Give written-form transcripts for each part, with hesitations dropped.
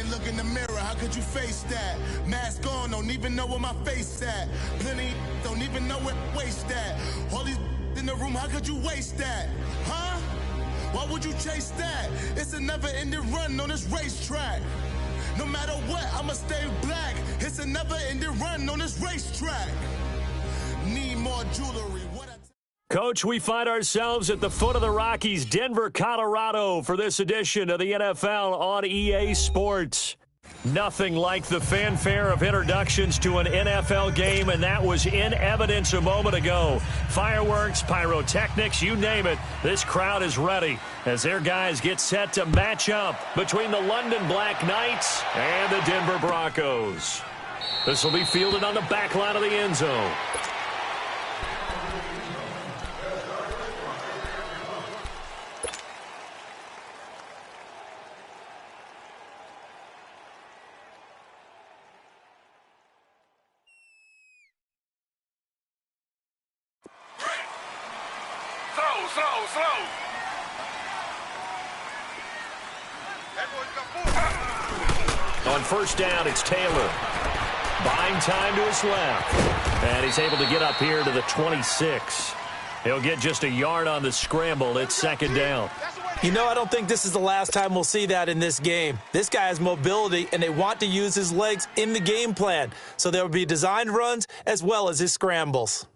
look in the mirror, how could you face that? Mask on, don't even know where my face at. Plenty don't even know where waste at. All these in the room, how could you waste that? Huh? Why would you chase that? It's a never-ending run on this racetrack. No matter what, I'ma stay black. It's a never-ending run on this racetrack. Need more jewelry. Coach, we find ourselves at the foot of the Rockies, Denver, Colorado, for this edition of the NFL on EA Sports. Nothing like the fanfare of introductions to an NFL game, and that was in evidence a moment ago. Fireworks, pyrotechnics, you name it. This crowd is ready as their guys get set to match up between the London Black Knights and the Denver Broncos. This will be fielded on the back line of the end zone. Slow. On first down, it's Taylor. Buying time to his left. And he's able to get up here to the 26. He'll get just a yard on the scramble. It's second down. You know, I don't think this is the last time we'll see that in this game. This guy has mobility, and they want to use his legs in the game plan. So there will be designed runs as well as his scrambles.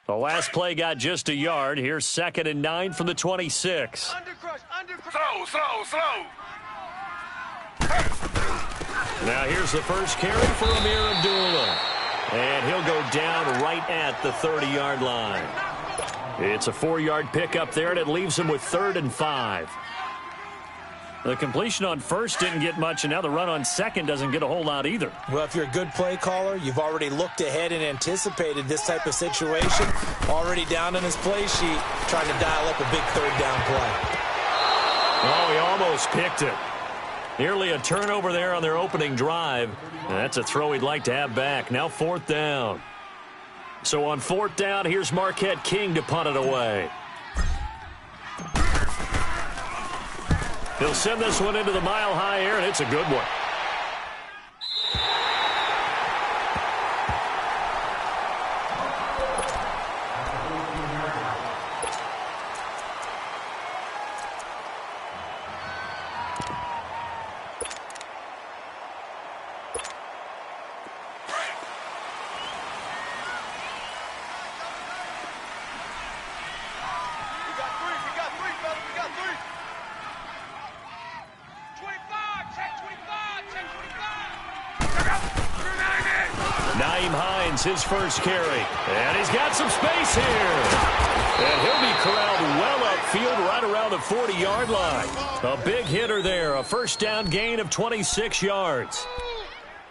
The last play got just a yard. Here's 2nd and 9 from the 26. Slow. Now here's the first carry for Amir Abdullah. And he'll go down right at the 30-yard line. It's a 4-yard pickup there, and it leaves him with 3rd and 5. The completion on first didn't get much, and now the run on second doesn't get a whole lot either. Well, if you're a good play caller, you've already looked ahead and anticipated this type of situation. Already down on his play sheet, trying to dial up a big 3rd down play. Oh, he almost picked it. Nearly a turnover there on their opening drive. And that's a throw he'd like to have back. Now 4th down. So on 4th down, here's Marquette King to punt it away. He'll send this one into the mile-high air, and it's a good one. His first carry, and he's got some space here, and he'll be corralled well upfield right around the 40-yard line. A big hitter there, a first down gain of 26 yards.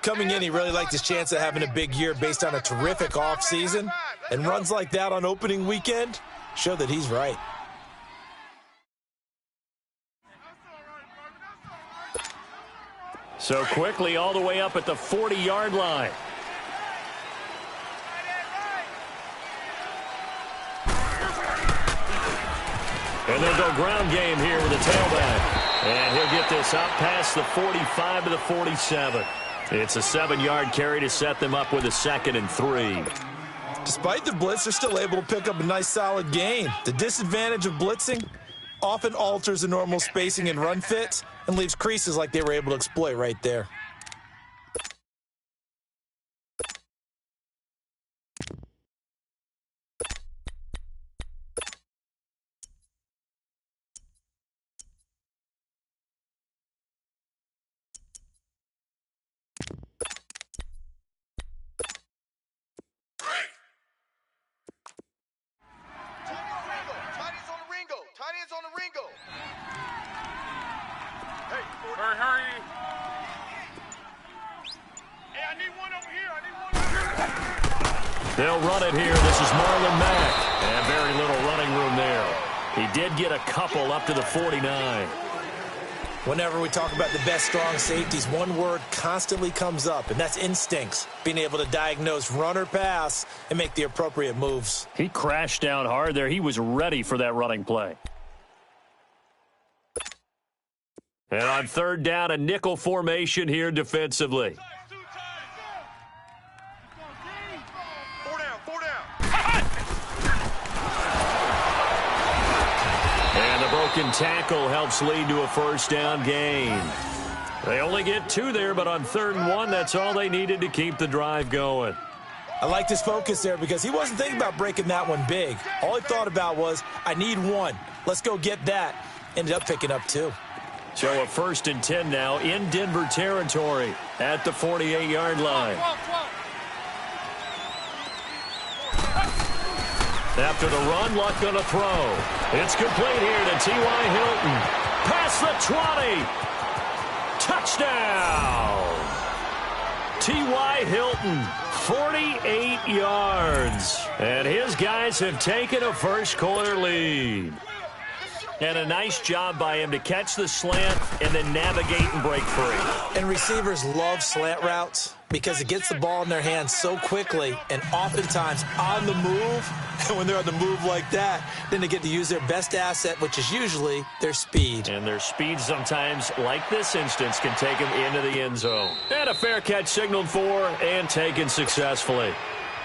Coming in, he really liked his chance of having a big year based on a terrific offseason, and runs like that on opening weekend show that he's right. So quickly all the way up at the 40-yard line. And they'll go ground game here with a tailback. And he'll get this up past the 45 to the 47. It's a 7-yard carry to set them up with a 2nd and 3. Despite the blitz, they're still able to pick up a nice solid gain. The disadvantage of blitzing often alters the normal spacing and run fits and leaves creases like they were able to exploit right there. Hurry. Hey, I need one over here. They'll run it here. This is Marlon Mack. And very little running room there. He did get a couple up to the 49. Whenever we talk about the best strong safeties, one word constantly comes up, and that's instincts. Being able to diagnose run or pass and make the appropriate moves. He crashed down hard there. He was ready for that running play. And on third down, a nickel formation here defensively. And the broken tackle helps lead to a first down gain. They only get 2 there, but on 3rd and 1, that's all they needed to keep the drive going. I liked his focus there because he wasn't thinking about breaking that one big. All he thought about was, I need 1. Let's go get that. Ended up picking up 2. So a 1st and 10 now in Denver territory at the 48-yard line. After the run, Luck going to throw. It's complete here to T.Y. Hilton. Past the 20. Touchdown. T.Y. Hilton, 48 yards. And his guys have taken a first-quarter lead. And a nice job by him to catch the slant and then navigate and break free. And receivers love slant routes because it gets the ball in their hands so quickly and oftentimes on the move. And when they're on the move like that, then they get to use their best asset, which is usually their speed. And their speed sometimes, like this instance, can take them into the end zone. And a fair catch signaled for and taken successfully.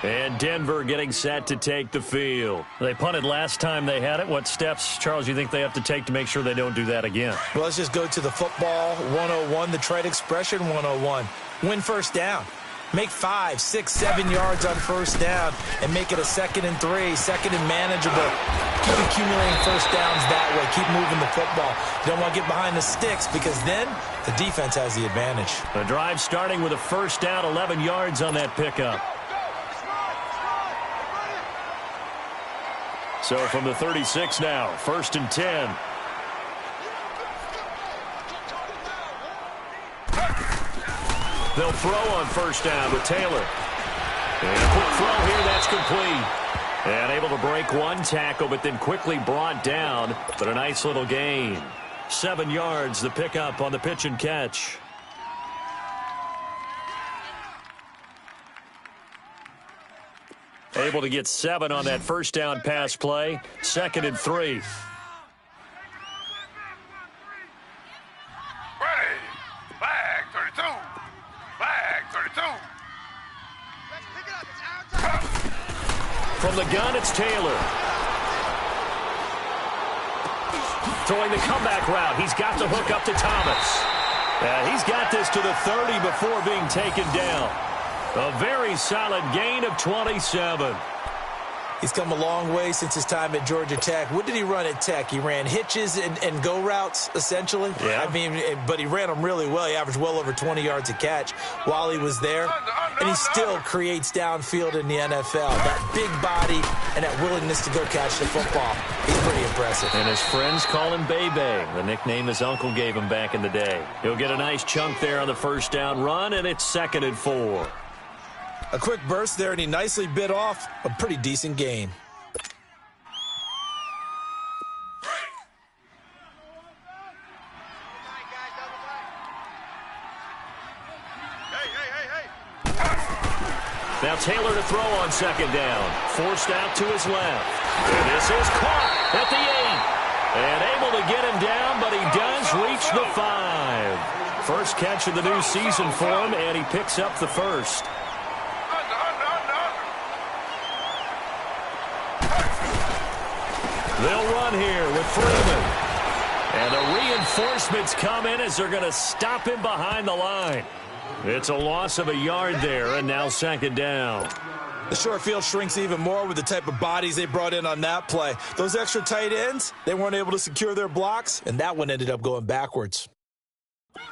And Denver getting set to take the field. They punted last time they had it. What steps, Charles, you think they have to take to make sure they don't do that again? Well, let's just go to the football 101, the trade expression 101. Win first down. Make 5, 6, 7 yards on first down and make it a 2nd and 3, 2nd and manageable. Keep accumulating first downs that way. Keep moving the football. You don't want to get behind the sticks because then the defense has the advantage. The drive starting with a first down, 11 yards on that pickup. So from the 36 now, 1st and 10. They'll throw on first down with Taylor. And a quick throw here, that's complete. And able to break one tackle, but then quickly brought down. But a nice little gain. 7 yards, the pickup on the pitch and catch. Able to get 7 on that first down pass play. 2nd and 3. Ready. Flag 32. Flag 32. Let's pick it up. It's our time. From the gun, it's Taylor. Throwing the comeback route. He's got the hook up to Thomas. He's got this to the 30 before being taken down. A very solid gain of 27. He's come a long way since his time at Georgia Tech. What did he run at Tech? He ran hitches and go routes, essentially. Yeah. I mean, but he ran them really well. He averaged well over 20 yards a catch while he was there. And he still creates downfield in the NFL. That big body and that willingness to go catch the football. He's pretty impressive. And his friends call him Bebe, the nickname his uncle gave him back in the day. He'll get a nice chunk there on the first down run, and it's 2nd and 4. A quick burst there, and he nicely bit off a pretty decent gain. Now Taylor to throw on 2nd down. Forced out to his left. And this is caught at the 8. And able to get him down, but he does reach the 5. First catch of the new season for him, and he picks up the first. They'll run here with Freeman. And the reinforcements come in as they're going to stop him behind the line. It's a loss of a yard there, and now 2nd down. The short field shrinks even more with the type of bodies they brought in on that play. Those extra tight ends, they weren't able to secure their blocks, and that one ended up going backwards.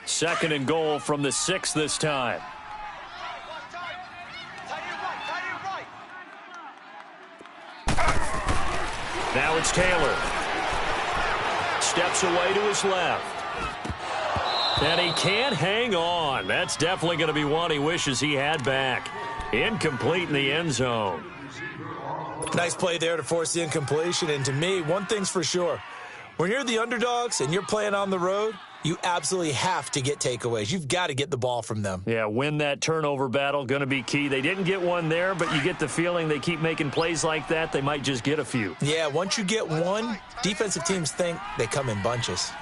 2nd and goal from the 6 this time. Now it's Taylor. Steps away to his left. And he can't hang on. That's definitely going to be one he wishes he had back. Incomplete in the end zone. Nice play there to force the incompletion. And to me, one thing's for sure. When you're the underdogs and you're playing on the road, You absolutely have to get takeaways. You've got to get the ball from them. Yeah, win that turnover battle, going to be key. They didn't get one there, but you get the feeling they keep making plays like that, they might just get a few. Yeah, once you get one, defensive teams think they come in bunches.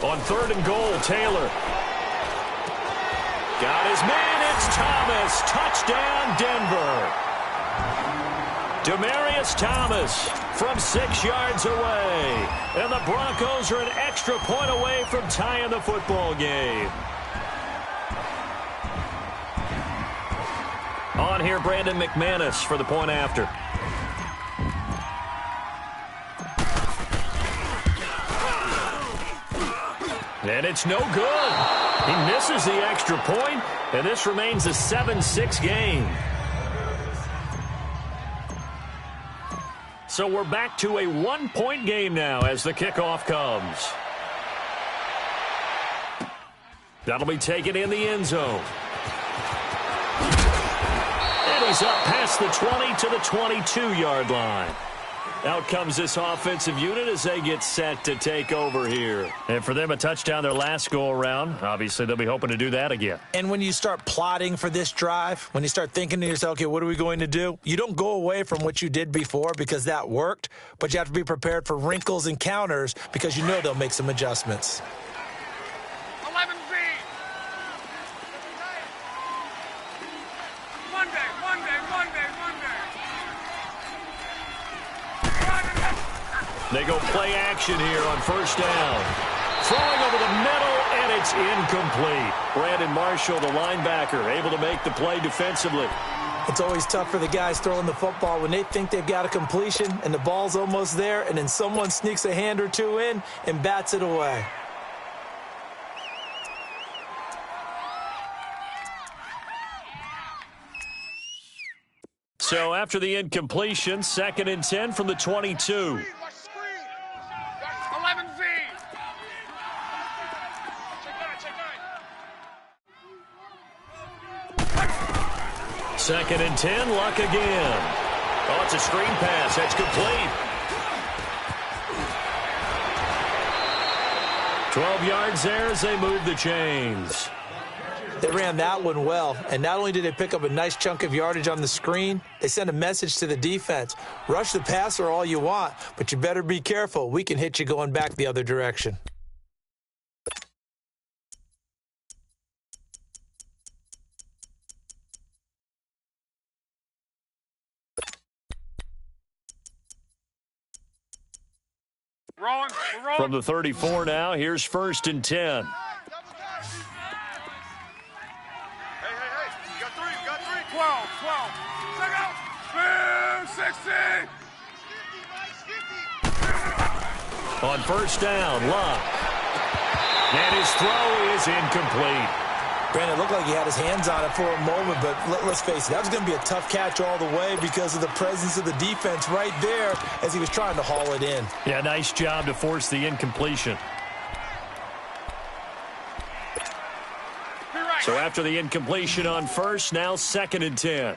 On 3rd and goal, Taylor. Got his man, it's Thomas. Touchdown, Denver. Demaryius Thomas from 6 yards away. And the Broncos are an extra point away from tying the football game. On here, Brandon McManus for the point after. And it's no good. He misses the extra point, and this remains a 7-6 game. So we're back to a 1-point game now as the kickoff comes. That'll be taken in the end zone. And he's up past the 20 to the 22-yard line. Out comes this offensive unit as they get set to take over here. And for them, a touchdown their last go-around. Obviously, they'll be hoping to do that again. And when you start plotting for this drive, when you start thinking to yourself, okay, what are we going to do? You don't go away from what you did before because that worked, but you have to be prepared for wrinkles and counters because you know they'll make some adjustments. 11 feet. Monday. They go play action here on 1st down. Throwing over the middle, and it's incomplete. Brandon Marshall, the linebacker, able to make the play defensively. It's always tough for the guys throwing the football when they think they've got a completion and the ball's almost there, and then someone sneaks a hand or two in and bats it away. So after the incompletion, 2nd and 10 from the 22. 11 feet. 2nd and 10, Luck again. Oh, it's a screen pass. That's complete. 12 yards there as they move the chains. They ran that one well, and not only did they pick up a nice chunk of yardage on the screen, they sent a message to the defense. Rush the passer all you want, but you better be careful. We can hit you going back the other direction. Rolling. From the 34 now, here's 1st and 10. Hey. You got three. 12. Check out. 60. On 1st down, Luck. And his throw is incomplete. Brandon, it looked like he had his hands on it for a moment, but let's face it, that was going to be a tough catch all the way because of the presence of the defense right there as he was trying to haul it in. Yeah, nice job to force the incompletion. So after the incompletion on 1st, now 2nd and 10.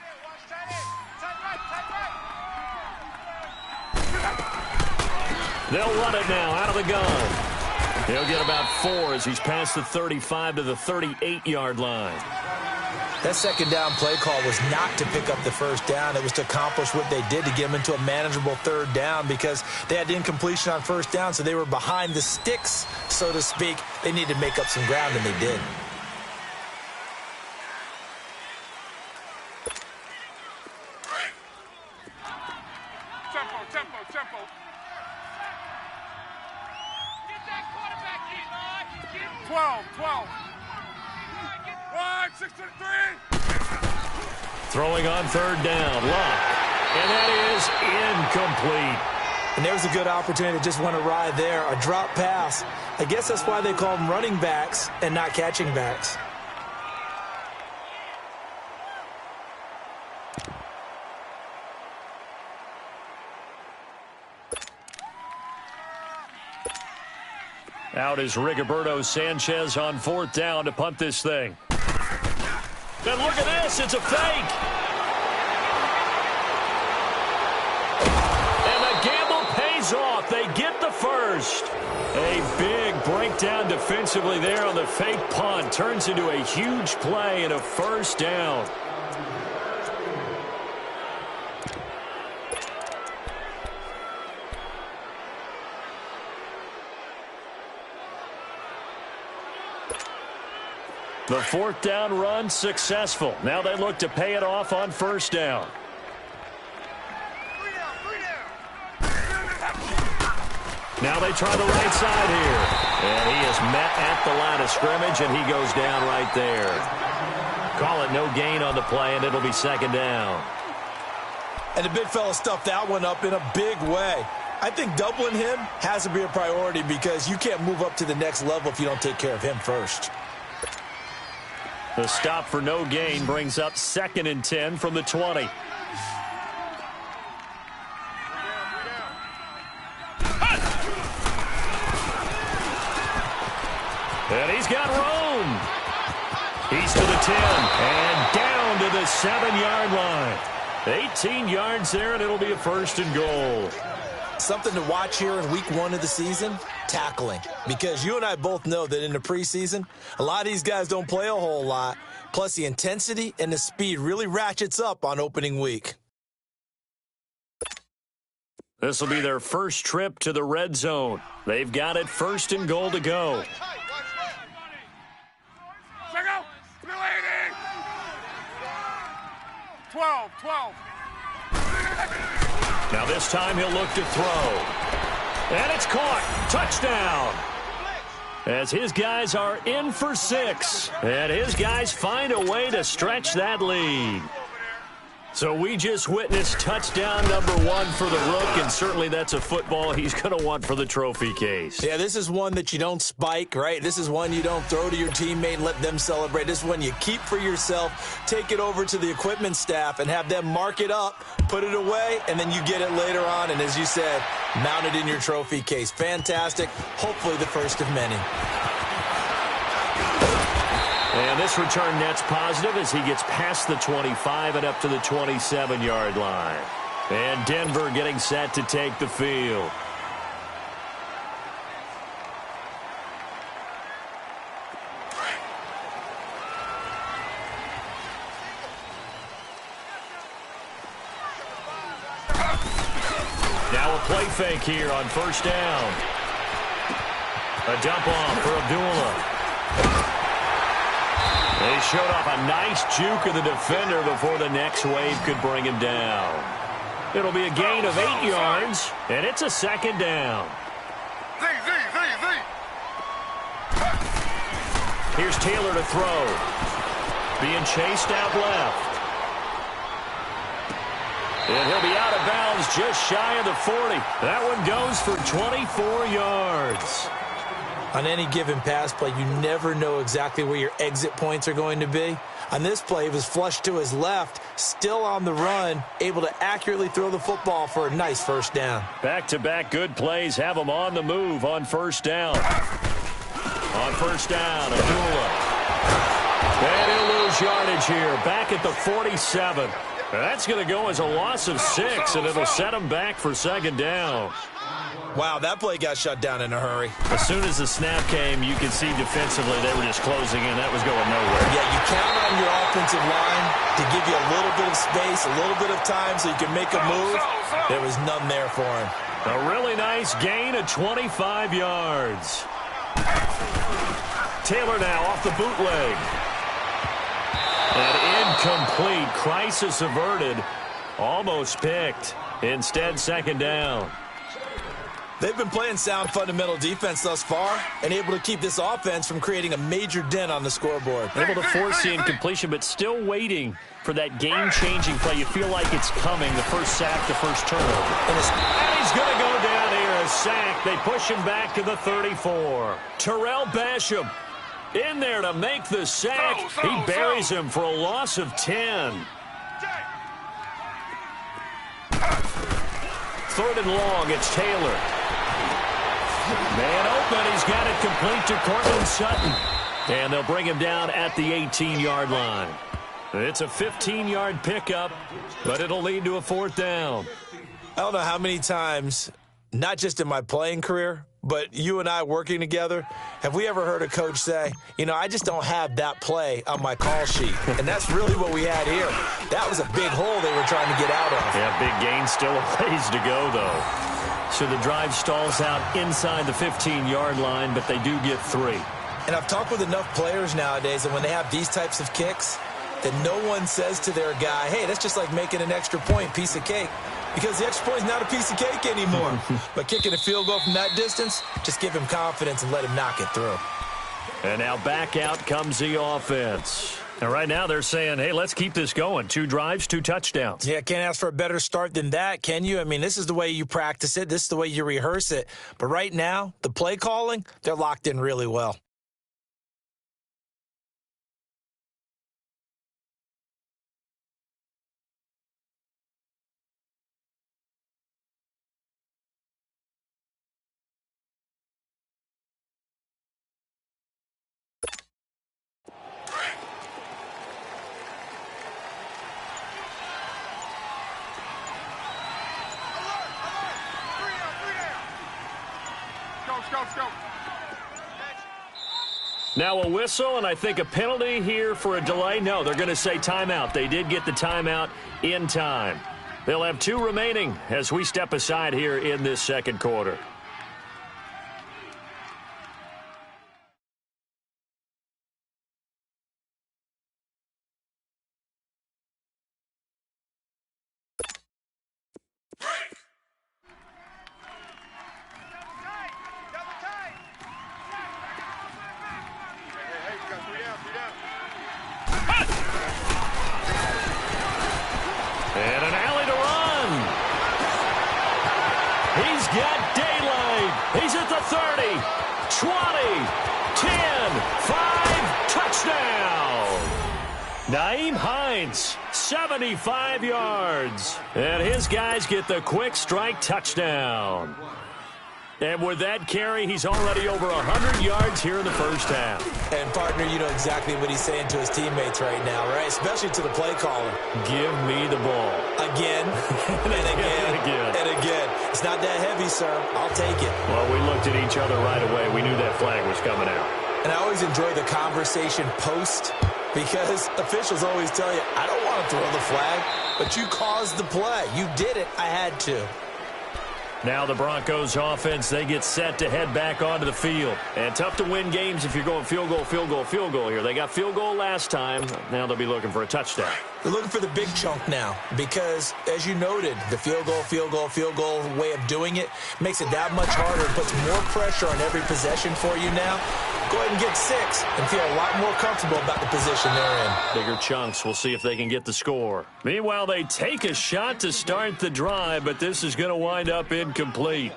They'll run it now out of the gun. He'll get about 4 as he's past the 35 to the 38-yard line. That 2nd down play call was not to pick up the 1st down. It was to accomplish what they did to get them into a manageable 3rd down because they had incompletion on 1st down, so they were behind the sticks, so to speak. They needed to make up some ground, and they did. Tempo. Get that quarterback in, 12. 1, 6 to the 3. Throwing on 3rd down, Luck. And that is incomplete. And there was a good opportunity to just went awry there, a drop pass. I guess that's why they call them running backs and not catching backs. Out is Rigoberto Sanchez on 4th down to punt this thing. And look at this, it's a fake. And the gamble pays off. They get the 1st. first. A big breakdown defensively there on the fake punt. Turns into a huge play and a first down. The fourth down run successful. Now they look to pay it off on first down. Now they try the right side here. And he is met at the line of scrimmage, and he goes down right there. Call it no gain on the play, and it'll be second down. And the big fella stuffed that one up in a big way. I think doubling him has to be a priority because you can't move up to the next level if you don't take care of him first. The stop for no gain brings up 2nd and 10 from the 20. And he's got room. He's to the 10 and down to the 7-yard line. 18 yards there, and it'll be a first and goal. Something to watch here in week 1 of the season, tackling. Because you and I both know that in the preseason, a lot of these guys don't play a whole lot. Plus, the intensity and the speed really ratchets up on opening week. This will be their first trip to the red zone. They've got it 1st and goal to go. Check out. 12. Now this time he'll look to throw. And it's caught. Touchdown. As his guys are in for 6. And his guys find a way to stretch that lead. So we just witnessed touchdown number 1 for the Rook, and certainly that's a football he's going to want for the trophy case. Yeah, this is one that you don't spike, right? This is one you don't throw to your teammate and let them celebrate. This is one you keep for yourself, take it over to the equipment staff, and have them mark it up, put it away, and then you get it later on. And as you said, mount it in your trophy case. Fantastic. Hopefully the first of many. And this return net's positive as he gets past the 25 and up to the 27-yard line. And Denver getting set to take the field. Now a play fake here on first down. A dump off for Abdullah. They showed off a nice juke of the defender before the next wave could bring him down. It'll be a gain of 8 yards, and it's a second down. Here's Taylor to throw. Being chased out left. And he'll be out of bounds just shy of the 40. That one goes for 24 yards. On any given pass play, you never know exactly where your exit points are going to be. On this play, he was flushed to his left, still on the run, able to accurately throw the football for a nice first down. Back-to-back good plays have him on the move on first down. On first down, Abdullah. And he'll lose yardage here, back at the 47. That's going to go as a loss of 6, and it'll set him back for second down. Wow, that play got shut down in a hurry. As soon as the snap came, you could see defensively they were just closing in. That was going nowhere. Yeah, you count on your offensive line to give you a little bit of space, a little bit of time so you can make a move. There was none there for him. A really nice gain of 25 yards. Taylor now off the bootleg. And incomplete. Crisis averted. Almost picked. Instead, second down. They've been playing sound fundamental defense thus far and able to keep this offense from creating a major dent on the scoreboard. Able to force the incompletion, but still waiting for that game-changing play. You feel like it's coming, the first sack, the first turnover. And he's going to go down here, a sack. They push him back to the 34. Terrell Basham in there to make the sack. He buries him for a loss of 10. 3rd and long, it's Taylor. Man open, he's got it complete to Cortland Sutton. And they'll bring him down at the 18-yard line. It's a 15-yard pickup, but it'll lead to a 4th down. I don't know how many times, not just in my playing career, but you and I working together, have we ever heard a coach say, I just don't have that play on my call sheet? And that's really what we had here. That was a big hole they were trying to get out of. Yeah, big gain, still a ways to go, though. So the drive stalls out inside the 15-yard line, but they do get 3. And I've talked with enough players nowadays that when they have these types of kicks, that no one says to their guy, hey, that's just like making an extra point, piece of cake. Because the extra point is not a piece of cake anymore. But kicking a field goal from that distance, just give him confidence and let him knock it through. And now back out comes the offense. And right now they're saying, hey, let's keep this going. 2 drives, 2 touchdowns. Yeah, can't ask for a better start than that, can you? I mean, this is the way you practice it. This is the way you rehearse it. But right now, the play calling, they're locked in really well. Go. Now a whistle, and I think a penalty here for a delay. No, they're going to say timeout. They did get the timeout in time. They'll have 2 remaining as we step aside here in this second quarter. And an alley to run. He's got daylight. He's at the 30, 20, 10, 5, touchdown. Nyheim Hines, 75 yards. And his guys get the quick strike touchdown. And with that carry, he's already over 100 yards here in the first half. And, partner, you know exactly what he's saying to his teammates right now, right? Especially to the play caller. Give me the ball. Again, and again, and again. It's not that heavy, sir. I'll take it. Well, we looked at each other right away. We knew that flag was coming out. And I always enjoy the conversation post because officials always tell you, I don't want to throw the flag, but you caused the play. You did it. I had to. Now the Broncos offense, they get set to head back onto the field. And tough to win games if you're going field goal here. They got field goal last time. Now they'll be looking for a touchdown. They're looking for the big chunk now because, as you noted, the field goal way of doing it makes it that much harder. It puts more pressure on every possession for you now. Go ahead and get 6 and feel a lot more comfortable about the position they're in. Bigger chunks. We'll see if they can get the score. Meanwhile, they take a shot to start the drive, but this is going to wind up incomplete.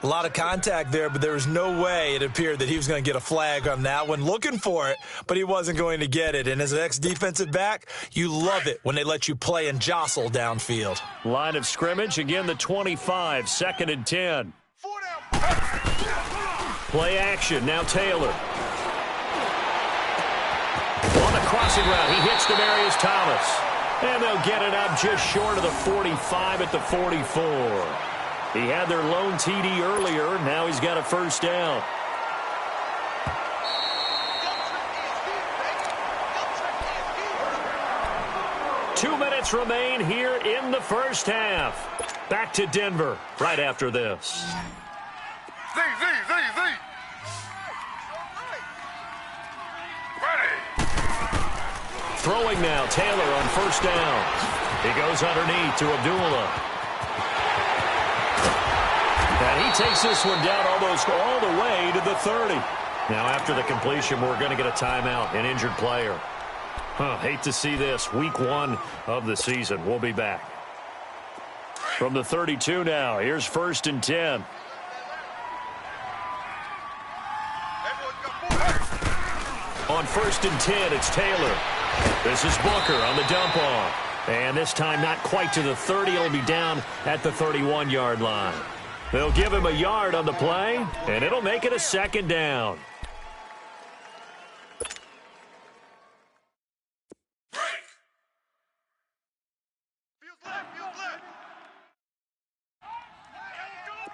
A lot of contact there, but there was no way it appeared that he was going to get a flag on that one. Looking for it, but he wasn't going to get it. And as an ex-defensive back, you love it when they let you play and jostle downfield. Line of scrimmage, again the 25, 2nd and 10. Play action, now Taylor. On the crossing route, he hits Demaryius Thomas. And they'll get it up just short of the 45 at the 44. He had their lone TD earlier. Now he's got a first down. Two minutes remain here in the first half. Back to Denver right after this. Z. Ready. Throwing now, Taylor on first down. He goes underneath to Abdullah. And he takes this one down almost all the way to the 30. Now after the completion, we're going to get a timeout, an injured player. Hate to see this. Week 1 of the season. We'll be back. From the 32 now, here's 1st and 10. On 1st and 10, it's Taylor. This is Booker on the dump off. And this time not quite to the 30. It'll be down at the 31-yard line. They'll give him a yard on the play, and it'll make it a 2nd down.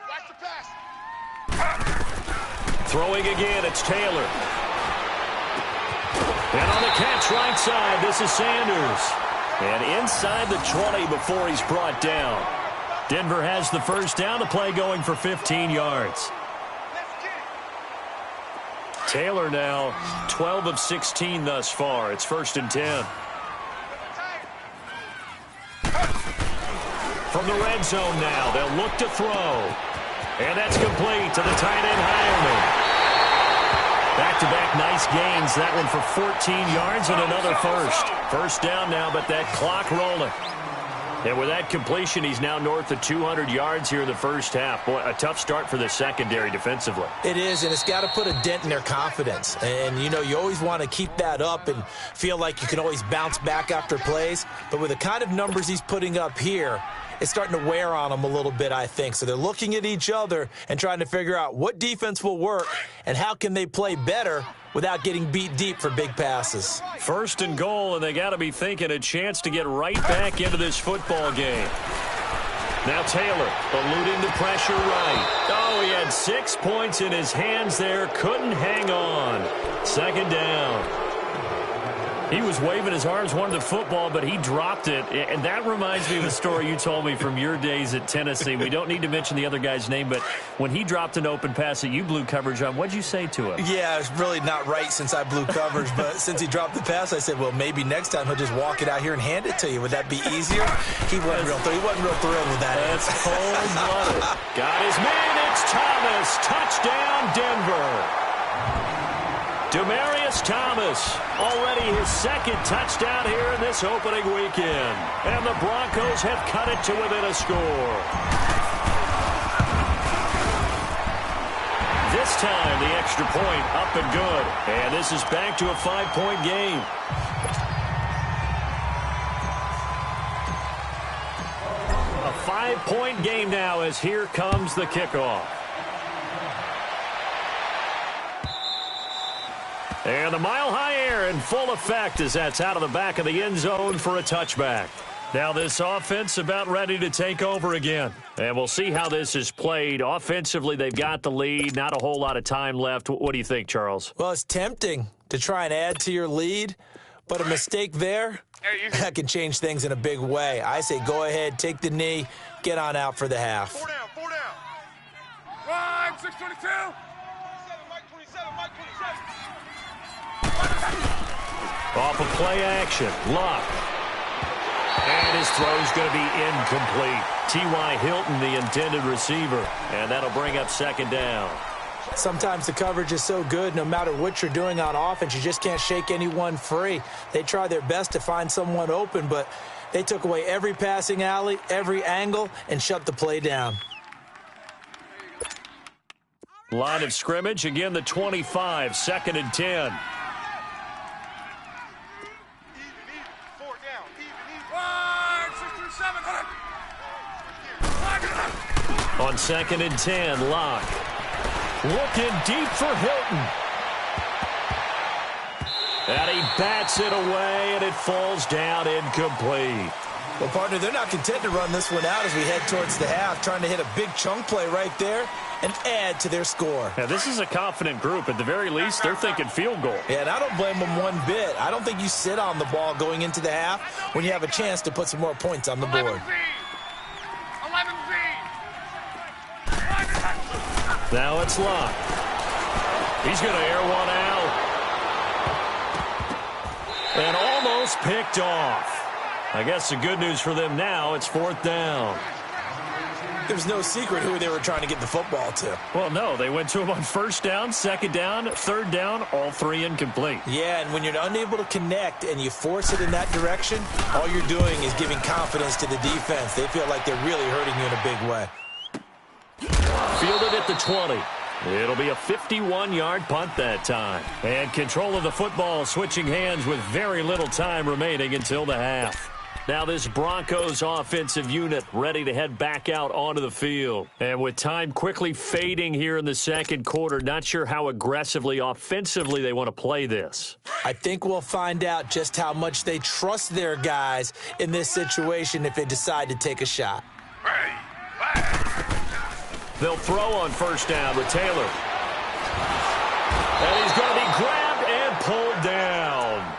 Watch the pass. Throwing again, it's Taylor. And on the catch right side, this is Sanders. And inside the 20 before he's brought down. Denver has the first down, the play going for 15 yards. Taylor now 12 of 16 thus far. It's 1st and 10. From the red zone now, they'll look to throw. And that's complete to the tight end Hireman. Back-to-back nice gains. That one for 14 yards and another first. First down now, but that clock rolling. And with that completion, he's now north of 200 yards here in the first half. Boy, a tough start for the secondary defensively. It is, and it's got to put a dent in their confidence. And, you know, you always want to keep that up and feel like you can always bounce back after plays. But with the kind of numbers he's putting up here, it's starting to wear on them a little bit, I think. So they're looking at each other and trying to figure out what defense will work and how can they play better without getting beat deep for big passes. 1st and goal, and they got to be thinking a chance to get right back into this football game. Now Taylor eluding the pressure right. Oh, he had 6 points in his hands there. Couldn't hang on. 2nd down. He was waving his arms, wanted the football, but he dropped it. And that reminds me of a story you told me from your days at Tennessee. We don't need to mention the other guy's name, but when he dropped an open pass that you blew coverage on, what'd you say to him? Yeah, it's really not right since I blew coverage, but since he dropped the pass, I said, well, maybe next time he'll just walk it out here and hand it to you. Would that be easier? He wasn't real thrilled with that. That's cold-blooded. Got his man. It's Thomas. Touchdown, Denver. Demaryius Thomas, already his 2nd touchdown here in this opening weekend. And the Broncos have cut it to within a score. This time, the extra point up and good. And this is back to a 5-point game. A 5-point game now as here comes the kickoff. And the mile-high air in full effect as that's out of the back of the end zone for a touchback. Now this offense about ready to take over again. And we'll see how this is played. Offensively, they've got the lead. Not a whole lot of time left. What do you think, Charles? Well, it's tempting to try and add to your lead, but a mistake there, that can change things in a big way. I say go ahead, take the knee, get on out for the half. 4 down, 4 down. Run, 622. Off of play action, Luck. And his throw's going to be incomplete. T.Y. Hilton, the intended receiver. And that'll bring up 2nd down. Sometimes the coverage is so good, no matter what you're doing on offense, you just can't shake anyone free. They try their best to find someone open, but they took away every passing alley, every angle, and shut the play down. Line of scrimmage, again the 25, 2nd and 10. On 2nd and 10, Locke. Looking deep for Hilton. And he bats it away, and it falls down incomplete. Well, partner, they're not content to run this one out as we head towards the half, trying to hit a big chunk play right there and add to their score. Now, this is a confident group. At the very least, they're thinking field goal. Yeah, and I don't blame them one bit. I don't think you sit on the ball going into the half when you have a chance to put some more points on the board. Now it's Locke. He's going to air one out. And almost picked off. I guess the good news for them now, it's 4th down. There's no secret who they were trying to get the football to. Well, no, they went to him on 1st down, 2nd down, 3rd down, all 3 incomplete. Yeah, and when you're unable to connect and you force it in that direction, all you're doing is giving confidence to the defense. They feel like they're really hurting you in a big way. Fielded at the 20. It'll be a 51-yard punt that time. And control of the football switching hands with very little time remaining until the half. Now this Broncos offensive unit ready to head back out onto the field. And with time quickly fading here in the 2nd quarter, not sure how aggressively, offensively they want to play this. I think we'll find out just how much they trust their guys in this situation if they decide to take a shot. They'll throw on 1st down with Taylor. And he's going to be grabbed and pulled down.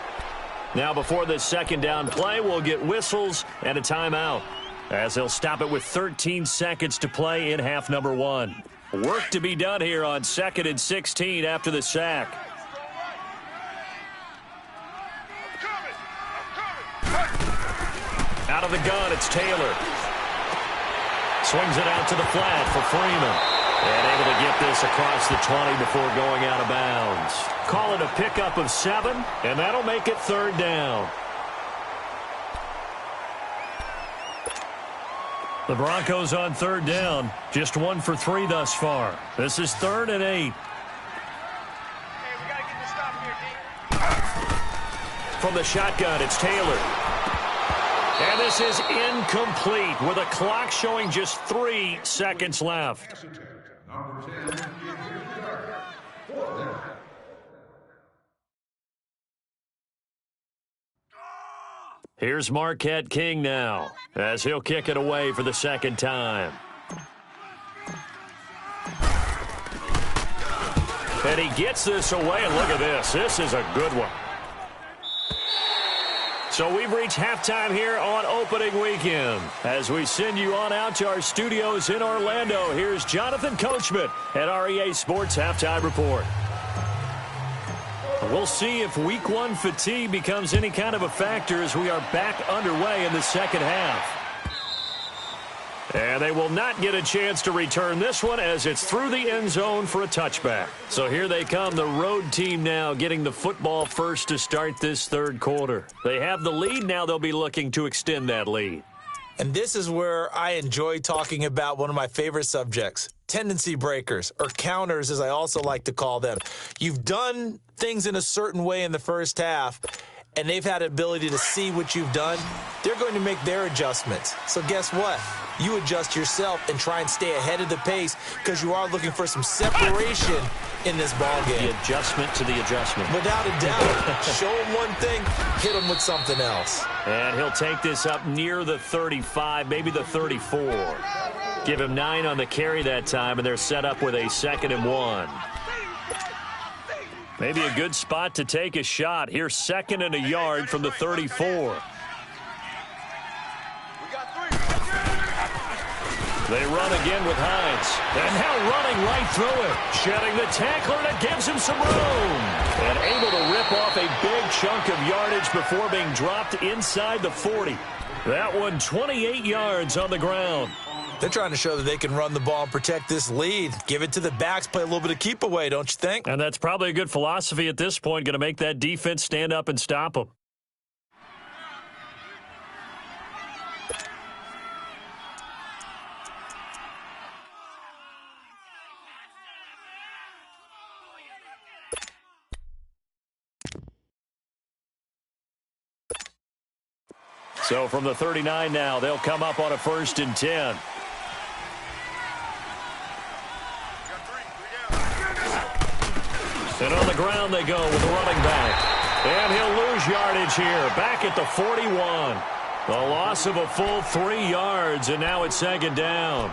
Now, before this second down play, we'll get whistles and a timeout, as he'll stop it with 13 seconds to play in half number 1. Work to be done here on 2nd and 16 after the sack. Out of the gun, it's Taylor. Swings it out to the flat for Freeman. And able to get this across the 20 before going out of bounds. Call it a pickup of 7, and that'll make it 3rd down. The Broncos on 3rd down. Just 1 for 3 thus far. This is 3rd and 8. From the shotgun, it's Taylor. And this is incomplete with a clock showing just 3 seconds left. Here's Marquette King now, as he'll kick it away for the second time. And he gets this away, and look at this. This is a good one. So we've reached halftime here on opening weekend. As we send you on out to our studios in Orlando, here's Jonathan Coachman at REA Sports Halftime Report. We'll see if Week 1 fatigue becomes any kind of a factor as we are back underway in the second half. And they will not get a chance to return this one as it's through the end zone for a touchback. So here they come, the road team now getting the football first to start this third quarter. They have the lead. Now they'll be looking to extend that lead. And this is where I enjoy talking about one of my favorite subjects, tendency breakers, or counters as I also like to call them. You've done things in a certain way in the first half, and they've had the ability to see what you've done. They're going to make their adjustments. So guess what? You adjust yourself and try and stay ahead of the pace because you are looking for some separation in this ball game. The adjustment to the adjustment. Without a doubt. Show them one thing, hit them with something else. And he'll take this up near the 35, maybe the 34. Give him 9 on the carry that time, and they're set up with a 2nd and 1. Maybe a good spot to take a shot. Here's 2nd and a yard from the 34. They run again with Hines. And now running right through it. Shedding the tackler, and it gives him some room. And able to rip off a big chunk of yardage before being dropped inside the 40. That one 28 yards on the ground. They're trying to show that they can run the ball and protect this lead. Give it to the backs, play a little bit of keep away, don't you think? And that's probably a good philosophy at this point, going to make that defense stand up and stop them. So from the 39 now, they'll come up on a 1st and 10. And on the ground they go with the running back. And he'll lose yardage here, back at the 41. The loss of a full 3 yards, and now it's 2nd down.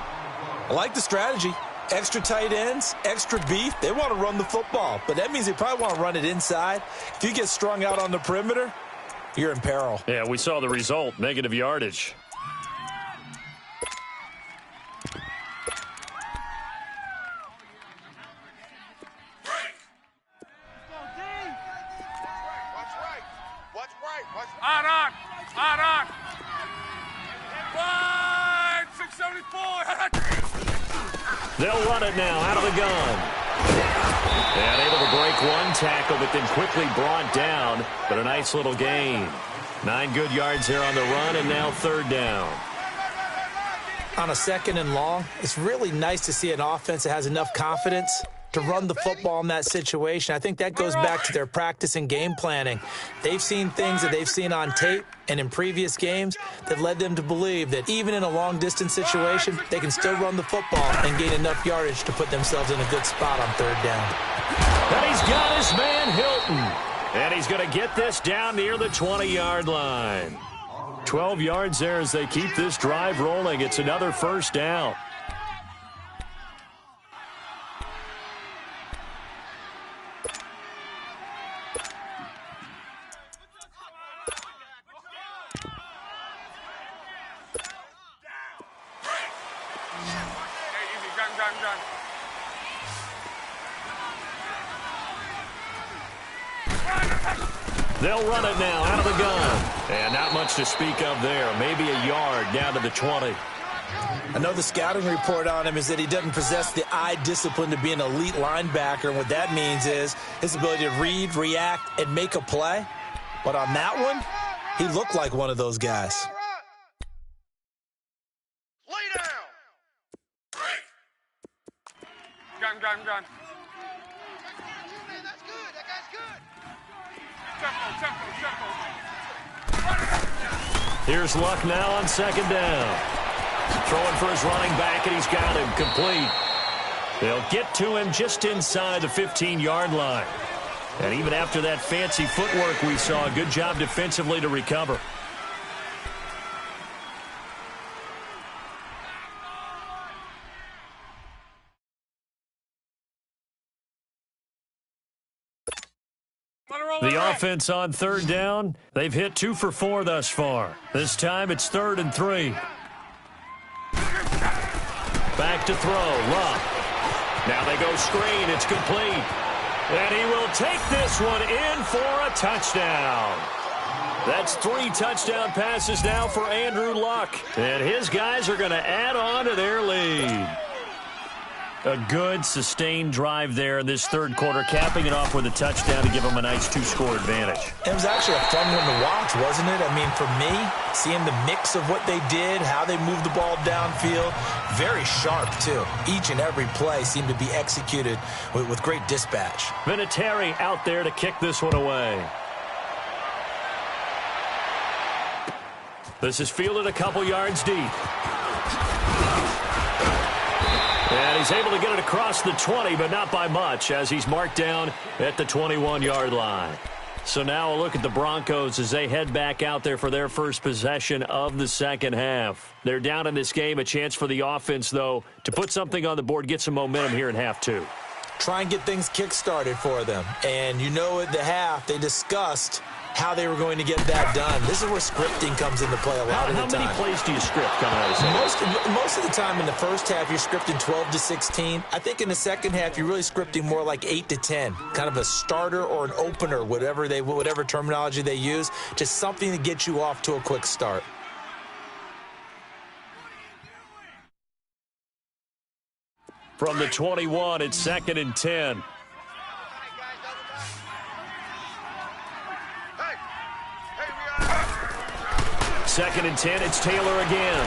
I like the strategy. Extra tight ends, extra beef. They want to run the football, but that means they probably want to run it inside. If you get strung out on the perimeter, you're in peril. Yeah, we saw the result, negative yardage. On. 674. They'll run it now out of the gun. And able to break one tackle, but then quickly brought down. But a nice little gain. 9 good yards there on the run, and now 3rd down. On a 2nd and long, it's really nice to see an offense that has enough confidence to run the football in that situation. I think that goes back to their practice and game planning. They've seen things that they've seen on tape and in previous games that led them to believe that even in a long-distance situation, they can still run the football and gain enough yardage to put themselves in a good spot on 3rd down. And he's got his man Hilton. And he's going to get this down near the 20-yard line. 12 yards there as they keep this drive rolling. It's another 1st down. Hey, easy. Gun. They'll run it now out of the gun. And not much to speak of there. Maybe a yard down to the 20. I know the scouting report on him is that he doesn't possess the eye discipline to be an elite linebacker. And what that means is his ability to read, react, and make a play. But on that one, he looked like one of those guys. Lay down. Gun. That's good. That guy's good. Tempo. Here's Luck now on second down. Throwing for his running back, and he's got him complete. They'll get to him just inside the 15-yard line. And even after that fancy footwork we saw, a good job defensively to recover. The offense on third down, they've hit 2 for 4 thus far. This time it's 3rd and 3. Back to throw, Luck. Now they go screen, it's complete. And he will take this one in for a touchdown. That's 3 touchdown passes now for Andrew Luck. And his guys are going to add on to their lead. A good, sustained drive there in this third quarter, capping it off with a touchdown to give them a nice 2-score advantage. It was actually a fun one to watch, wasn't it? I mean, for me, seeing the mix of what they did, how they moved the ball downfield, very sharp, too. Each and every play seemed to be executed with great dispatch. Vinatieri out there to kick this one away. This is fielded a couple yards deep. And he's able to get it across the 20, but not by much, as he's marked down at the 21-yard line. So now a look at the Broncos as they head back out there for their first possession of the second half. They're down in this game. A chance for the offense, though, to put something on the board, get some momentum here in half 2. Try and get things kick-started for them. And you know at the half, they discussed how they were going to get that done. This is where scripting comes into play a lot of the time. How many plays do you script coming out of the Most of the time in the first half, you're scripting 12 to 16. I think in the second half, you're really scripting more like 8 to 10. Kind of a starter or an opener, whatever terminology they use. Just something to get you off to a quick start. From the 21, it's 2nd and 10. Second and 10, it's Taylor again.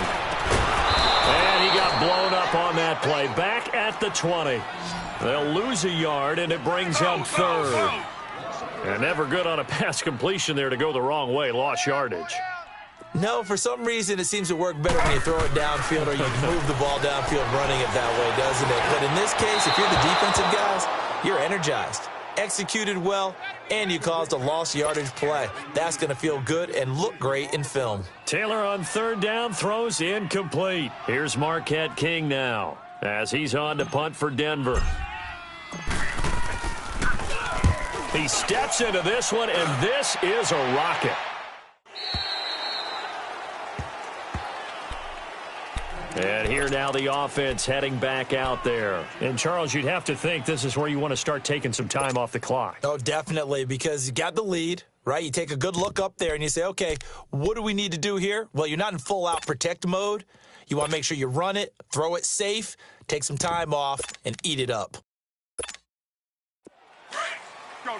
And he got blown up on that play. Back at the 20. They'll lose a yard, and it brings up 3rd. And never good on a pass completion there to go the wrong way. Lost yardage. No, for some reason, it seems to work better when you throw it downfield or you move the ball downfield running it that way, doesn't it? But in this case, if you're the defensive guys, you're energized. Executed well, and you caused a lost yardage play. That's going to feel good and look great in film. Taylor on 3rd down, throws incomplete. Here's Marquette King now as he's on to punt for Denver. He steps into this one, and this is a rocket. And here now the offense heading back out there. And, Charles, you'd have to think this is where you want to start taking some time off the clock. Oh, definitely, because you got the lead, right? You take a good look up there and you say, okay, what do we need to do here? Well, you're not in full-out protect mode. You want to make sure you run it, throw it safe, take some time off, and eat it up. Go.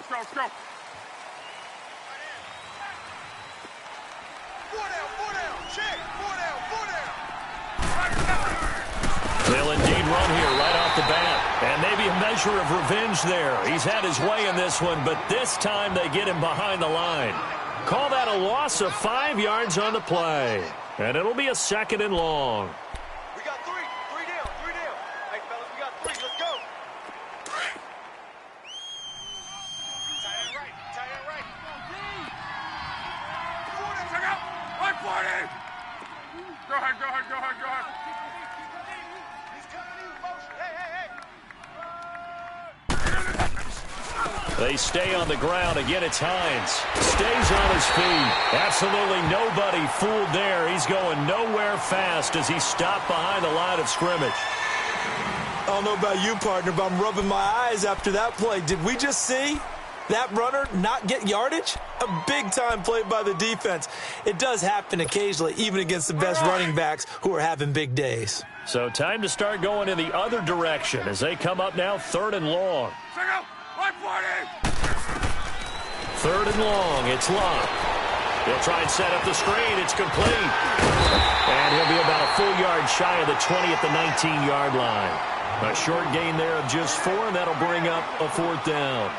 They'll indeed run here right off the bat. And maybe a measure of revenge there. He's had his way in this one, but this time they get him behind the line. Call that a loss of 5 yards on the play. And it'll be a 2nd and long. We got 3 down. Hey, fellas, we got 3. Let's go. Tie that right. Check out. 140. Go ahead. He's coming in motion. Hey. They stay on the ground. Again, it's Hines. Stays on his feet. Absolutely nobody fooled there. He's going nowhere fast as he stopped behind the line of scrimmage. I don't know about you, partner, but I'm rubbing my eyes after that play. Did we just see that runner not get yardage? A big-time play by the defense. It does happen occasionally, even against the best running backs who are having big days. So time to start going in the other direction as they come up now 3rd and long. 3rd and long. It's Locke. He'll try and set up the screen. It's complete. And he'll be about a full yard shy of the 20 at the 19-yard line. A short gain there of just 4, and that'll bring up a 4th down.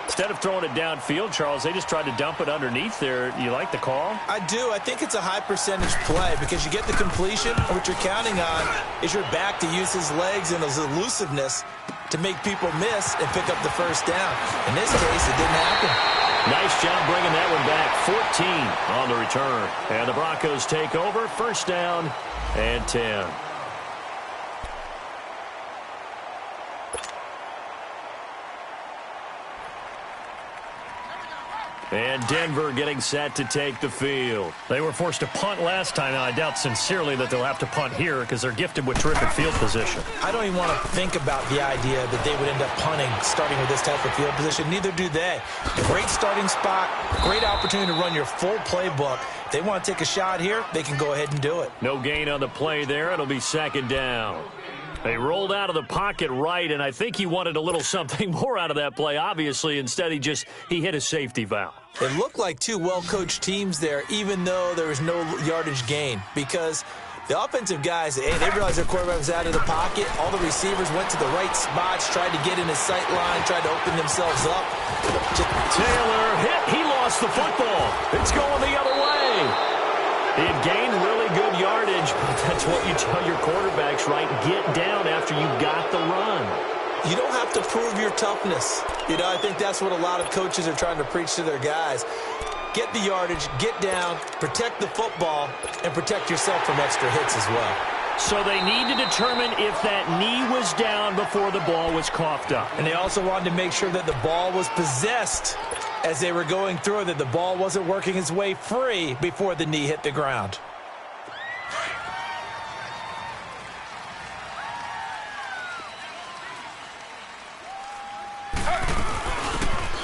Instead of throwing it downfield, Charles, they just tried to dump it underneath there. You like the call? I do. I think it's a high-percentage play because you get the completion, and what you're counting on is your back to use his legs and his elusiveness to make people miss and pick up the 1st down. In this case, it didn't happen. Nice job bringing that one back. 14 on the return. And the Broncos take over. 1st down and 10. And Denver getting set to take the field. They were forced to punt last time. Now, I doubt sincerely that they'll have to punt here because they're gifted with terrific field position. I don't even want to think about the idea that they would end up punting starting with this type of field position. Neither do they. Great starting spot, great opportunity to run your full playbook. If they want to take a shot here, they can go ahead and do it. No gain on the play there. It'll be 2nd down. They rolled out of the pocket right, and I think he wanted a little something more out of that play. Obviously, instead, he hit a safety valve. It looked like two well-coached teams there, even though there was no yardage gain, because the offensive guys, they realized their quarterback was out of the pocket. All the receivers went to the right spots, tried to get in his sight line, tried to open themselves up. Taylor hit. He lost the football. It's going the other way. He had gained really good yardage, but that's what you tell your quarterbacks, right? Get down after you got the run. You don't have to prove your toughness. I think that's what a lot of coaches are trying to preach to their guys. Get the yardage, get down, protect the football, and protect yourself from extra hits as well. So they need to determine if that knee was down before the ball was coughed up. And they also wanted to make sure that the ball was possessed as they were going through, that the ball wasn't working its way free before the knee hit the ground.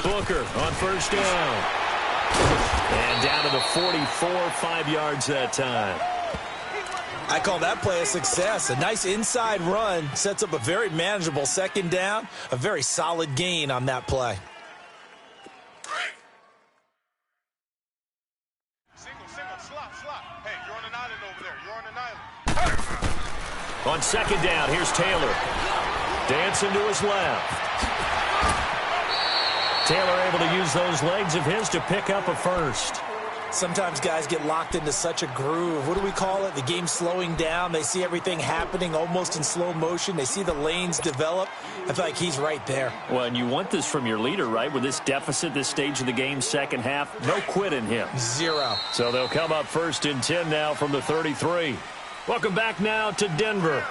Booker on 1st down. And down to the 44, 5 yards that time. I call that play a success. A nice inside run sets up a very manageable 2nd down, a very solid gain on that play. On 2nd down, here's Taylor. Dancing to his left. Taylor able to use those legs of his to pick up a 1st. Sometimes guys get locked into such a groove. What do we call it? The game's slowing down. They see everything happening almost in slow motion. They see the lanes develop. I feel like he's right there. Well, and you want this from your leader, right? With this deficit, this stage of the game, 2nd half, no quit in him. 0. So they'll come up 1st and 10 now from the 33. Welcome back now to Denver.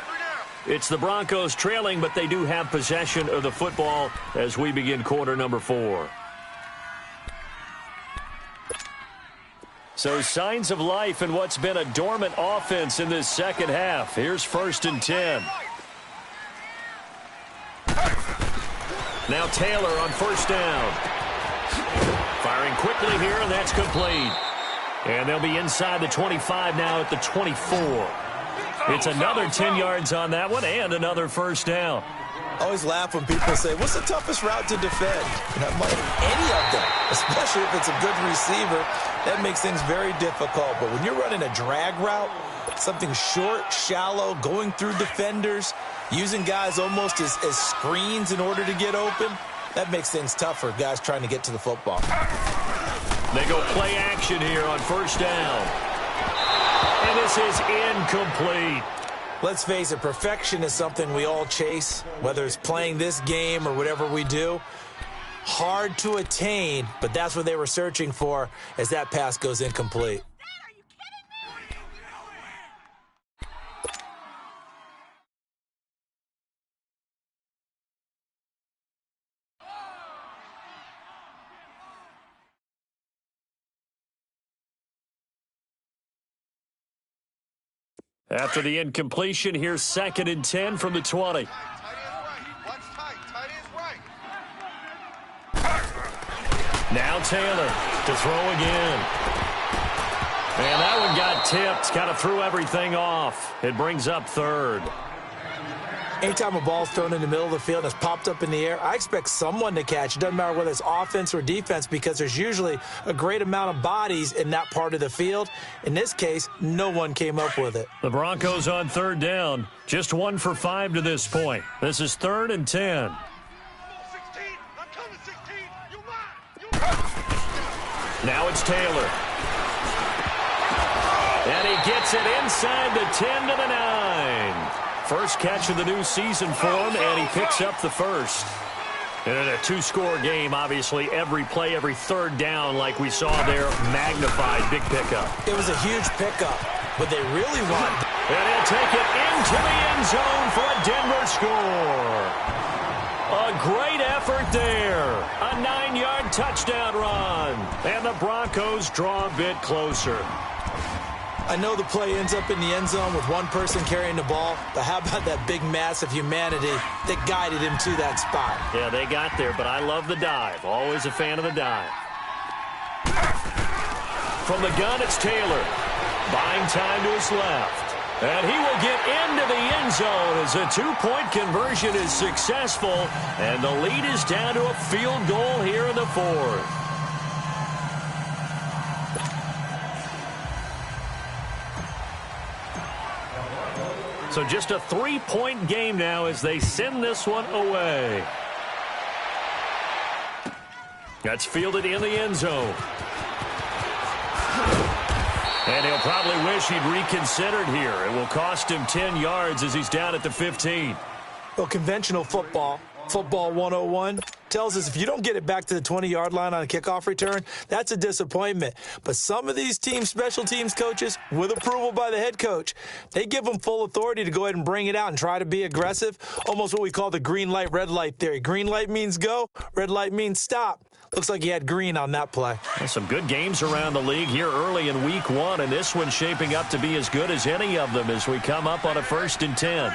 It's the Broncos trailing, but they do have possession of the football as we begin quarter number 4. So signs of life in what's been a dormant offense in this 2nd half. Here's 1st and 10. Now Taylor on 1st down. Firing quickly here, and that's complete. And they'll be inside the 25 now at the 24. It's another 10 yards on that one and another 1st down. I always laugh when people say, what's the toughest route to defend? And I'm like, any of them, especially if it's a good receiver. That makes things very difficult. But when you're running a drag route, something short, shallow, going through defenders, using guys almost as screens in order to get open, that makes things tough for guys trying to get to the football. They go play action here on 1st down. And this is incomplete. Let's face it, perfection is something we all chase, whether it's playing this game or whatever we do. Hard to attain, but that's what they were searching for as that pass goes incomplete. After the incompletion, here's 2nd and 10 from the 20. Now Taylor to throw again. And that one got tipped. Kind of threw everything off. It brings up 3rd. Anytime a ball's thrown in the middle of the field and it's popped up in the air, I expect someone to catch. It doesn't matter whether it's offense or defense because there's usually a great amount of bodies in that part of the field. In this case, no one came up with it. The Broncos on 3rd down. Just 1 for 5 to this point. This is 3rd and 10. Now it's Taylor. And he gets it inside the 10 to the 9. First catch of the new season for him, and he picks up the first. And in a 2-score game, obviously, every play, every 3rd down, like we saw there, magnified. Big pickup. It was a huge pickup, but they really want... And he'll take it into the end zone for a Denver score. A great effort there. A 9-yard touchdown run. And the Broncos draw a bit closer. I know the play ends up in the end zone with one person carrying the ball, but how about that big mass of humanity that guided him to that spot? Yeah, they got there, but I love the dive. Always a fan of the dive. From the gun, it's Taylor. Buying time to his left. And he will get into the end zone as a 2-point conversion is successful, and the lead is down to a field goal here in the 4th. So just a 3-point game now as they send this one away. That's fielded in the end zone. And he'll probably wish he'd reconsidered here. It will cost him 10 yards as he's down at the 15. Well, conventional football 101, tells us if you don't get it back to the 20-yard line on a kickoff return, that's a disappointment. But some of these team special teams coaches, with approval by the head coach, they give them full authority to go ahead and bring it out and try to be aggressive, almost what we call the green light, red light theory. Green light means go, red light means stop. Looks like he had green on that play. Well, some good games around the league here early in week 1, and this one's shaping up to be as good as any of them as we come up on a 1st and 10.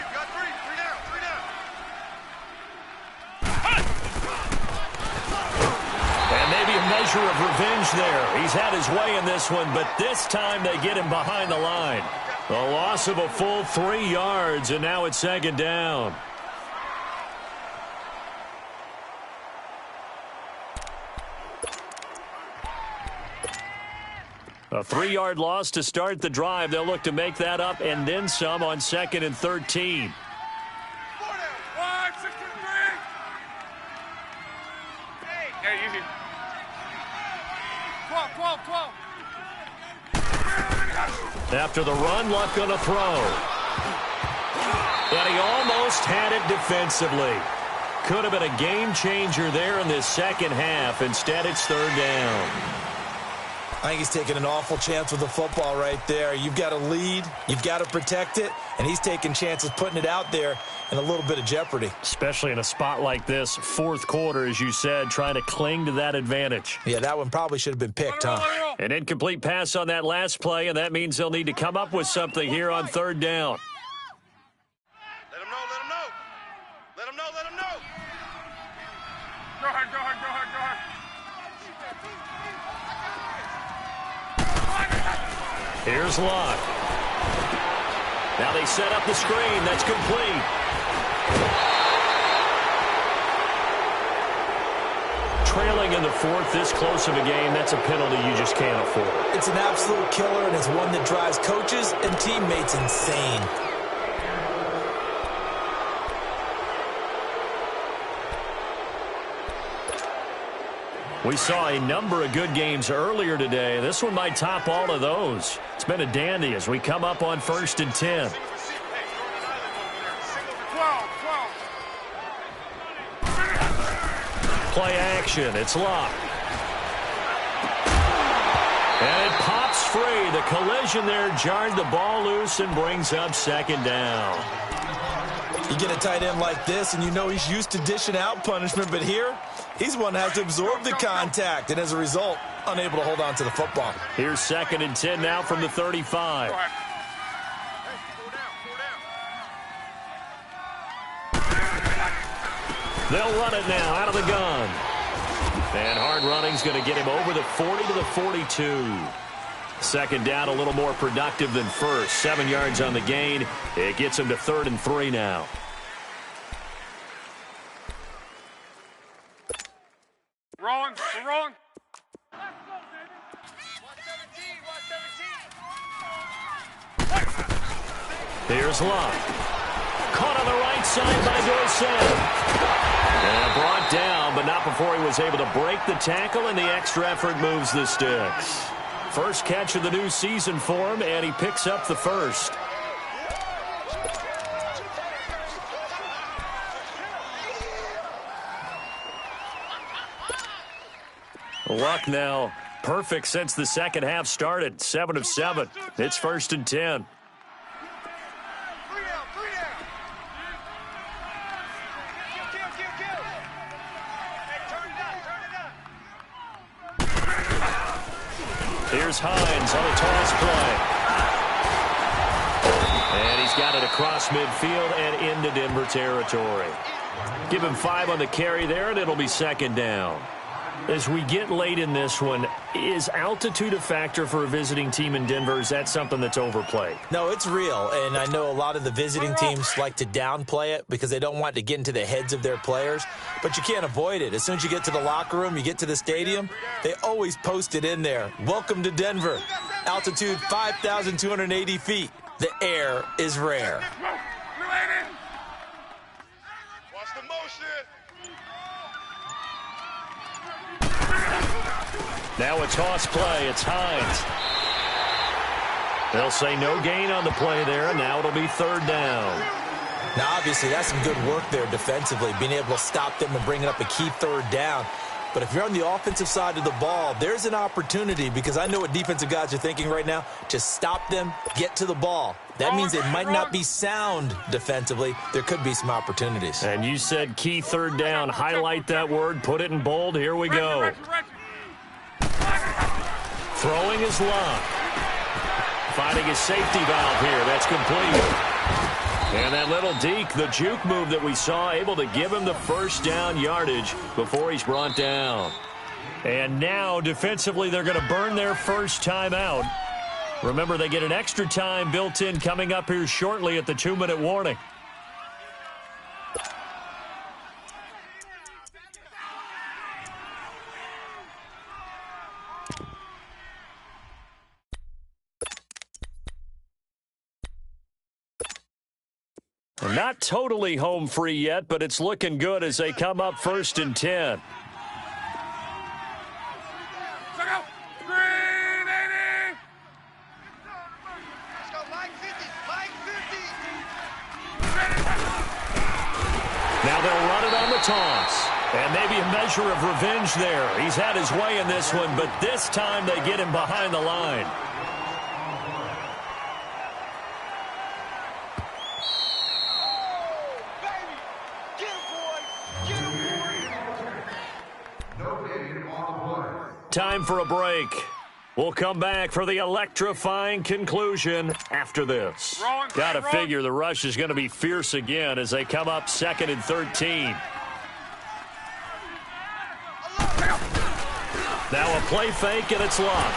Measure of revenge there. He's had his way in this one, but this time they get him behind the line. A loss of a full 3 yards, and now it's 2nd down. A 3-yard loss to start the drive. They'll look to make that up and then some on 2nd and 13. Hey, easy. 12. After the run, Luck on a throw. And he almost had it defensively. Could have been a game changer there in this second half. Instead, it's 3rd down. I think he's taking an awful chance with the football right there. You've got to lead, you've got to protect it, and he's taking chances putting it out there in a little bit of jeopardy. Especially in a spot like this, 4th quarter, as you said, trying to cling to that advantage. Yeah, that one probably should have been picked, huh? An incomplete pass on that last play, and that means they'll need to come up with something here on 3rd down. Let him know. Go ahead. Here's Luck. Now they set up the screen. That's complete. Trailing in the 4th, this close of a game, that's a penalty you just can't afford. It's an absolute killer, and it's one that drives coaches and teammates insane. We saw a number of good games earlier today. This one might top all of those. It's been a dandy as we come up on 1st and 10. 12. Play action. It's Luck. And it pops free. The collision there jarred the ball loose and brings up 2nd down. You get a tight end like this, and you know he's used to dishing out punishment, but here, he's one that has to absorb the contact, and as a result, unable to hold on to the football. Here's 2nd and 10 now from the 35. They'll run it now out of the gun. And hard running's going to get him over the 40 to the 42. Second down, a little more productive than first. 7 yards on the gain. It gets him to 3rd and 3 now. Rolling. We're rolling. Here's Love. Caught on the right side by Dorsett. And brought down, but not before he was able to break the tackle, and the extra effort moves the sticks. First catch of the new season for him, and he picks up the first. Luck now perfect since the second half started. 7 of 7. It's 1st and 10. Here's Hines on a toss play. And he's got it across midfield and into Denver territory. Give him 5 on the carry there, and it'll be 2nd down. As we get late in this one, is altitude a factor for a visiting team in Denver? Is that something that's overplayed? No, it's real, and I know a lot of the visiting teams like to downplay it because they don't want to get into the heads of their players, but you can't avoid it. As soon as you get to the locker room, you get to the stadium, they always post it in there. Welcome to Denver. Altitude 5,280 feet. The air is rare. Watch the motion. Now a toss play. It's Hines. They'll say no gain on the play there. Now it'll be 3rd down. Now, obviously, that's some good work there defensively, being able to stop them and bringing up a key 3rd down. But if you're on the offensive side of the ball, there's an opportunity, because I know what defensive guys are thinking right now. Just stop them, get to the ball. That means they might not be sound defensively. There could be some opportunities. And you said key 3rd down. Highlight that word. Put it in bold. Here we go. Throwing is Love. Finding his safety valve here. That's complete. And that little deke, the juke move that we saw, able to give him the 1st down yardage before he's brought down. And now, defensively, they're going to burn their first time out. Remember, they get an extra time built in coming up here shortly at the 2-minute warning. Not totally home free yet, but it's looking good as they come up 1st and 10. Now they'll run it on the toss. And maybe a measure of revenge there. He's had his way in this one, but this time they get him behind the line. Time for a break. We'll come back for the electrifying conclusion after this. Got to figure the rush is going to be fierce again as they come up 2nd and 13. Now a play fake, and it's Love.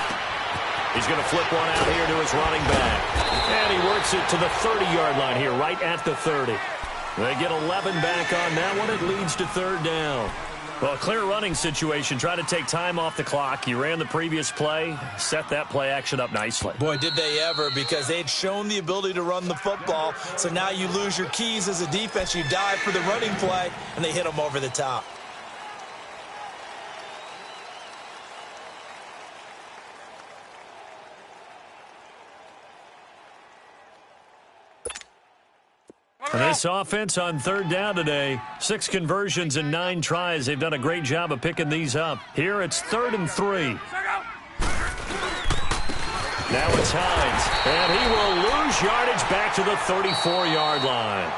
He's going to flip one out here to his running back. And he works it to the 30-yard line here, right at the 30. They get 11 back on that one. It leads to 3rd down. Well, a clear running situation. Try to take time off the clock. You ran the previous play, set that play action up nicely. Boy, did they ever, because they'd shown the ability to run the football. So now you lose your keys as a defense. You dive for the running play, and they hit them over the top. And this offense on 3rd down today, 6 conversions and 9 tries. They've done a great job of picking these up. Here it's 3rd and 3. Now it's Hines, and he will lose yardage back to the 34-yard line.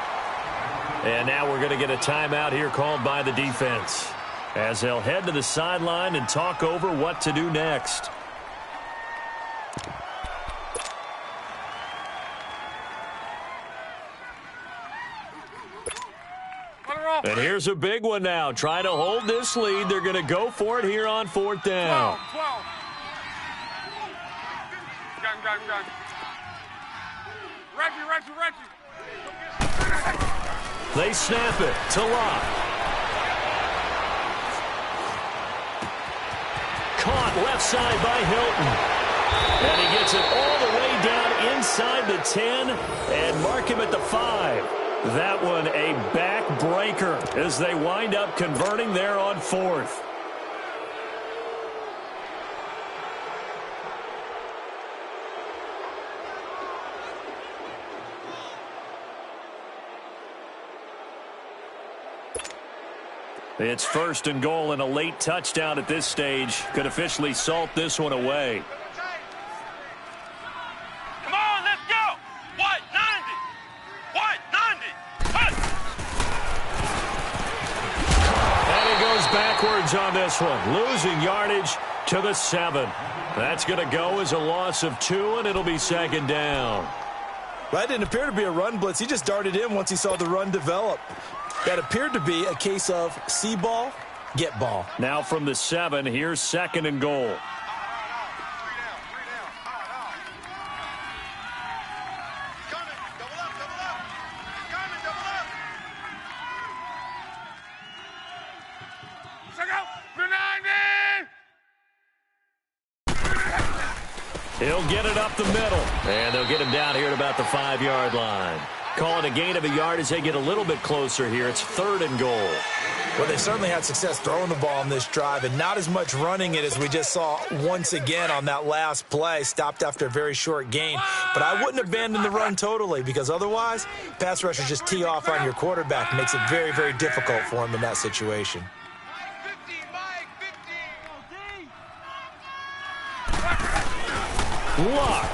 And now we're going to get a timeout here called by the defense as they'll head to the sideline and talk over what to do next. And here's a big one now. Trying to hold this lead. They're going to go for it here on 4th down. 12. Got him. Reggie. They snap it to Locke. Caught left side by Hilton. And he gets it all the way down inside the 10 and mark him at the 5. That one a backbreaker as they wind up converting there on 4th. It's 1st and goal, and a late touchdown at this stage could officially salt this one away. Come on, let's go. What? 90. What? 90. What? And he goes backwards on this one, losing yardage to the 7. That's going to go as a loss of 2, and it'll be 2nd down. Well, that didn't appear to be a run blitz. He just darted in once he saw the run develop. That appeared to be a case of see ball, get ball. Now from the 7, here's 2nd and goal. He'll get it up the middle, and they'll get him down here at about the 5-yard line. Calling a gain of a yard as they get a little bit closer here. It's 3rd and goal. Well, they certainly had success throwing the ball on this drive, and not as much running it as we just saw once again on that last play. Stopped after a very short gain. But I wouldn't abandon the run totally, because otherwise, pass rushers just tee off on your quarterback. Makes it very, very difficult for him in that situation. Luck.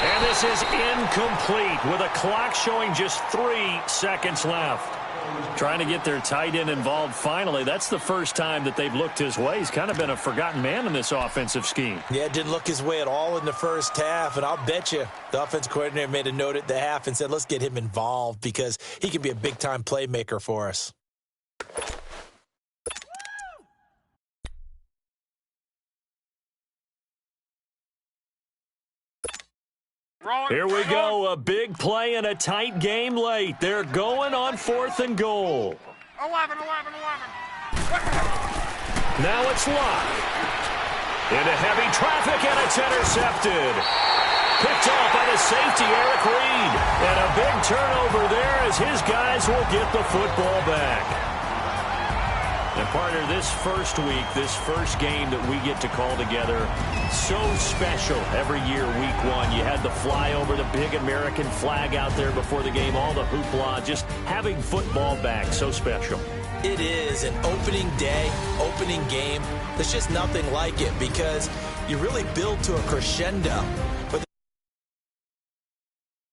And this is incomplete with a clock showing just 3 seconds left. Trying to get their tight end involved finally. That's the first time that they've looked his way. He's kind of been a forgotten man in this offensive scheme. Yeah, it didn't look his way at all in the first half, and I'll bet you the offense coordinator made a note at the half and said, let's get him involved because he can be a big-time playmaker for us. Here we go, a big play and a tight game late. They're going on 4th and goal. 11. Now it's Locke. Into heavy traffic, and it's intercepted. Picked off by the safety, Eric Reed. And a big turnover there as his guys will get the football back. And, partner, this first week, this first game that we get to call together, so special every year, week 1. You had the flyover, the big American flag out there before the game, all the hoopla, just having football back, so special. It is an opening day, opening game. There's just nothing like it because you really build to a crescendo.